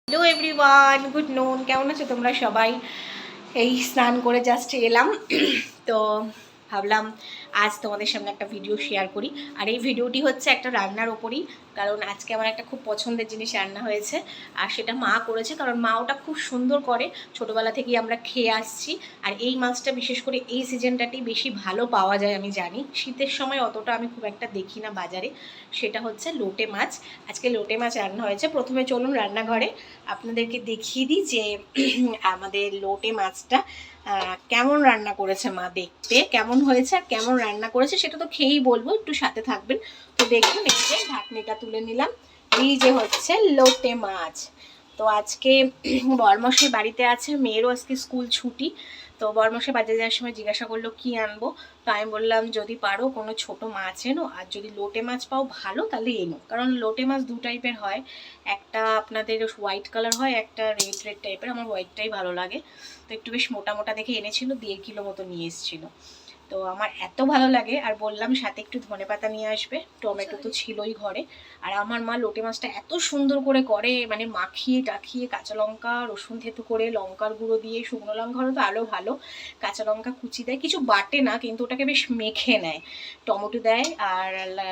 Hello everyone, good নুন। কেমন আছো তোমরা সবাই? এই স্নান করে জাস্ট এলাম। তো ভাবলাম আজ তোমাদের সামনে একটা ভিডিও শেয়ার করি। আর এই ভিডিওটি হচ্ছে একটা রান্নার ওপরই, কারণ আজকে আমার একটা খুব পছন্দের জিনিস রান্না হয়েছে। আর সেটা মা করেছে, কারণ মা ওটা খুব সুন্দর করে, ছোটোবেলা থেকেই আমরা খেয়ে আসছি। আর এই মাছটা বিশেষ করে এই সিজনটাতেই বেশি ভালো পাওয়া যায়, আমি জানি। শীতের সময় অতটা আমি খুব একটা দেখি না বাজারে। সেটা হচ্ছে লোটে মাছ। আজকে লোটে মাছ রান্না হয়েছে। প্রথমে চলুন রান্নাঘরে আপনাদেরকে দেখিয়ে দিই যে আমাদের লোটে মাছটা কেমন রান্না করেছে মা। দেখতে কেমন হয়েছে আর কেমন রান্না করেছে সেটা তো খেয়েই বলবো, একটু সাথে থাকবেন। তো দেখুন, এই যে ঢাকনিটা তুলে নিলাম। এই যে হচ্ছে লোটে মাছ। তো আজকে বরমশাই বাড়িতে আছে, মেয়েরও আজকে স্কুল ছুটি। তো বরমশাই বাজারে যাওয়ার সময় জিজ্ঞাসা করলো কি আনবো। তো আমি বললাম যদি পারো কোনো ছোট মাছ এনো, আর যদি লোটে মাছ পাও ভালো তাহলে এনো। কারণ লোটে মাছ দু টাইপের হয়, একটা আপনাদের হোয়াইট কালার হয়, একটা রেড রেড টাইপের। আমার হোয়াইটটাই ভালো লাগে। তো একটু বেশ মোটা মোটা দেখে এনেছিল, 1.5 কিলো মতো নিয়ে এসেছিলো। তো আমার এত ভালো লাগে, আর বললাম সাথে একটু ধনেপাতা নিয়ে আসবে, টমেটো তো ছিলই ঘরে। আর আমার মা লোটে মাছটা এত সুন্দর করে করে, মানে মাখিয়ে টাখিয়ে কাঁচা লঙ্কা রসুন থেতু করে লঙ্কার গুঁড়ো দিয়ে, শুকনো লঙ্কা হলে তো আরও ভালো, কাঁচা লঙ্কা কুচি দেয়, কিছু বাটে না কিন্তু ওটাকে বেশ মেখে নেয়, টমেটো দেয় আর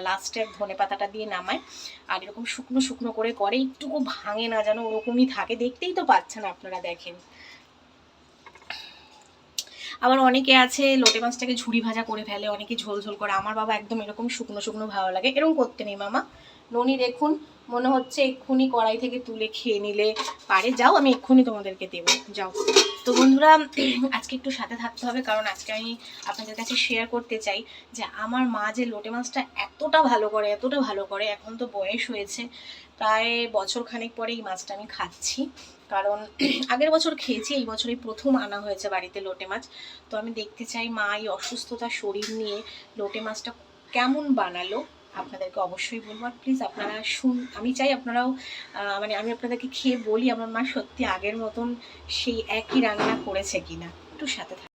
লাস্টে ধনেপাতাটা দিয়ে নামায়। আর এরকম শুকনো শুকনো করে করে, একটুকু ভাঙে না যেন, ওরকমই থাকে। দেখতেই তো পাচ্ছেন আপনারা, দেখেন। আবার অনেকে আছে লোটে মাছটাকে ঝুরি ভাজা করে ফেলে, অনেকে ঝোল ঝোল করে। আমার বাবা একদম এরকম শুকনো শুকনো ভালো লাগে, এরকম করতে নেই মামা। ননি দেখুন, মনে হচ্ছে এক্ষুনি কড়াই থেকে তুলে খেয়ে নিলে পারে। যাও, আমি এক্ষুনি তোমাদেরকে দেবো, যাও। তো বন্ধুরা, আজকে একটু সাথে থাকতে হবে, কারণ আজকে আমি আপনাদের কাছে শেয়ার করতে চাই যে আমার মা যে লোটে মাছটা এতটা ভালো করে, এতটা ভালো করে। এখন তো বয়স হয়েছে, প্রায় বছর খানেক পরে এই মাছটা আমি খাচ্ছি। কারণ আগের বছর খেয়েছি, এই বছরই প্রথম আনা হয়েছে বাড়িতে লোটে মাছ। তো আমি দেখতে চাই মা এই অসুস্থতার শরীর নিয়ে লোটে মাছটা কেমন বানালো, আপনাদেরকে অবশ্যই বলবো। আর প্লিজ আপনারা আমি চাই আপনারাও মানে আমি আপনাদেরকে খেয়ে বলি আমার মা সত্যি আগের মতন সেই একই রান্না করেছে কিনা। একটু সাথে থাকুন।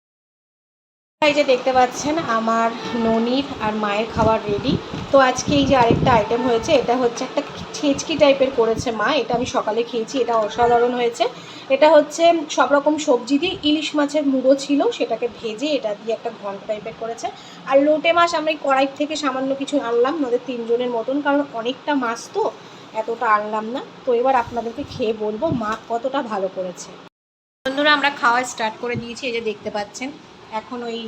এই যে দেখতে পাচ্ছেন আমার ননির আর মায়ের খাবার রেডি। তো আজকে এই যে আরেকটা আইটেম হয়েছে, এটা হচ্ছে একটা ছেচকি টাইপের করেছে মা। এটা আমি সকালে খেয়েছি, এটা অসাধারণ হয়েছে। এটা হচ্ছে সব রকম সবজি দিয়ে ইলিশ মাছের মুড়ো ছিল, সেটাকে ভেজে এটা দিয়ে একটা ঘন্ট টাইপের করেছে। আর লোটে মাছ আমরা এই কড়াই থেকে সামান্য কিছু আনলাম, আমাদের 3 জনের মতন, কারণ অনেকটা মাছ তো এতটা আনলাম না। তো এবার আপনাদেরকে খেয়ে বলবো মা কতটা ভালো করেছে। বন্ধুরা, আমরা খাওয়া স্টার্ট করে দিয়েছি। এই যে দেখতে পাচ্ছেন, এখন ওই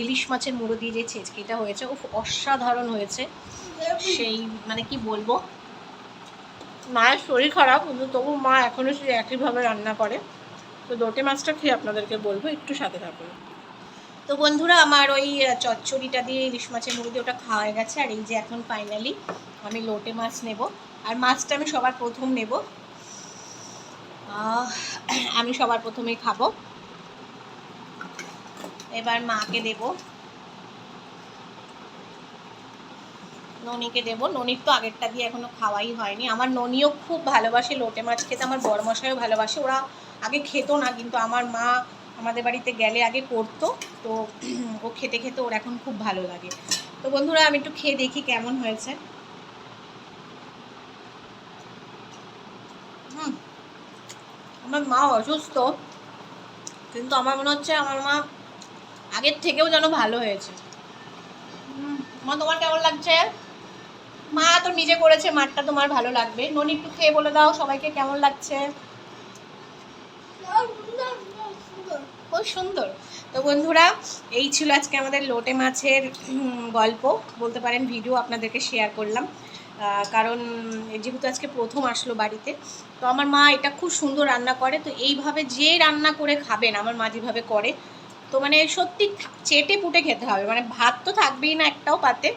ইলিশ মাছের মুড়ো দিয়ে যে ছেচকিটা হয়েছে, ও অসাধারণ হয়েছে। সেই মানে কি বলবো, মায়ের শরীর খারাপ কিন্তু তবু মা এখনও সেই একইভাবে রান্না করে। তো লোটে মাছটা খেয়ে আপনাদেরকে বলবো, একটু সাথে থাকুন। তো বন্ধুরা, আমার ওই চচ্চড়িটা দিয়ে ইলিশ মাছের মুড়ো দিয়ে ওটা খাওয়া হয়ে গেছে। আর এই যে এখন ফাইনালি আমি লোটে মাছ নেব। আর মাছটা আমি সবার প্রথম নেব, আমি সবার প্রথমেই খাবো। এবার মাকে দেব, ননিকে দেবো। ননির তো আগেরটা দিয়ে এখনো খাওয়াই হয়নি। আমার ননিও খুব ভালোবাসে লোটে মাছ খেতে, আমার বড়মশাইও ভালোবাসে। ওরা আগে খেত না, কিন্তু আমার মা আমাদের বাড়িতে গেলে আগে করতো। তো ও খেতে খেতে ওর এখন খুব ভালো লাগে। তো বন্ধুরা, আমি একটু খেয়ে দেখি কেমন হয়েছে। আমার মা অসুস্থ, কিন্তু আমার মনে হচ্ছে আমার মা আগের থেকেও যেন ভালো হয়েছে। মা, তোমার কেমন লাগছে? মা তো নিজে করেছে, মাঠটা তোমার ভালো লাগবে। ননি একটু খেয়ে বলে দাও সবাইকে কেমন লাগছে। খুব সুন্দর। তো বন্ধুরা, এই ছিল আজকে আমাদের লোটে মাছের গল্প, বলতে পারেন ভিডিও আপনাদেরকে শেয়ার করলাম। কারণ যেহেতু আজকে প্রথম আসলো বাড়িতে, তো আমার মা এটা খুব সুন্দর রান্না করে। তো এইভাবে যে রান্না করে খাবেন আমার মা যেভাবে করে, তো মানে সত্যি চেটে পুটে খেতে হবে। মানে ভাত তো থাকবেই না একটাও পাতে,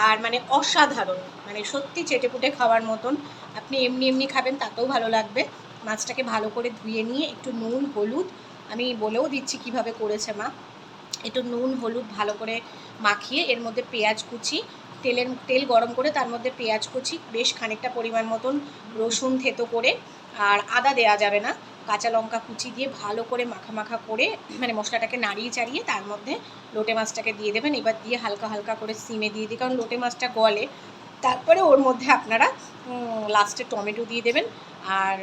আর মানে অসাধারণ, মানে সত্যি চেটে পুটে খাওয়ার মতন। আপনি এমনি এমনি খাবেন তাতেও ভালো লাগবে। মাছটাকে ভালো করে ধুয়ে নিয়ে একটু নুন হলুদ, আমি বলেও দিচ্ছি কিভাবে করেছে মা, একটু নুন হলুদ ভালো করে মাখিয়ে এর মধ্যে পেঁয়াজ কুচি, তেল গরম করে তার মধ্যে পেঁয়াজ কুচি, বেশ খানিকটা পরিমাণ মতন রসুন থেতো করে, আর আদা দেওয়া যাবে না, কাঁচা লঙ্কা কুচি দিয়ে ভালো করে মাখা মাখা করে, মানে মশলাটাকে নাড়িয়ে চাড়িয়ে তার মধ্যে লোটে মাছটাকে দিয়ে দেবেন। এবার দিয়ে হালকা হালকা করে সিমে দিয়ে দিই, কারণ লোটে মাছটা গলে। তারপরে ওর মধ্যে আপনারা লাস্টে টমেটো দিয়ে দেবেন, আর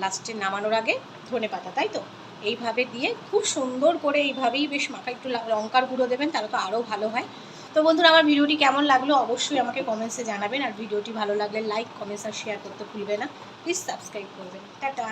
লাস্টে নামানোর আগে ধনেপাতা, তাই তো? এইভাবে দিয়ে খুব সুন্দর করে এইভাবেই বেশ মাখা, একটু লঙ্কার গুঁড়ো দেবেন, তাহলে তো আরও ভালো হয়। তো বন্ধুরা, আমার ভিডিওটি কেমন লাগলো অবশ্যই আমাকে কমেন্টসে জানাবেন, আর ভিডিওটি ভালো লাগলে লাইক, কমেন্টস আর শেয়ার করতে ভুলবে না। প্লিজ সাবস্ক্রাইব করবেন। টাটা।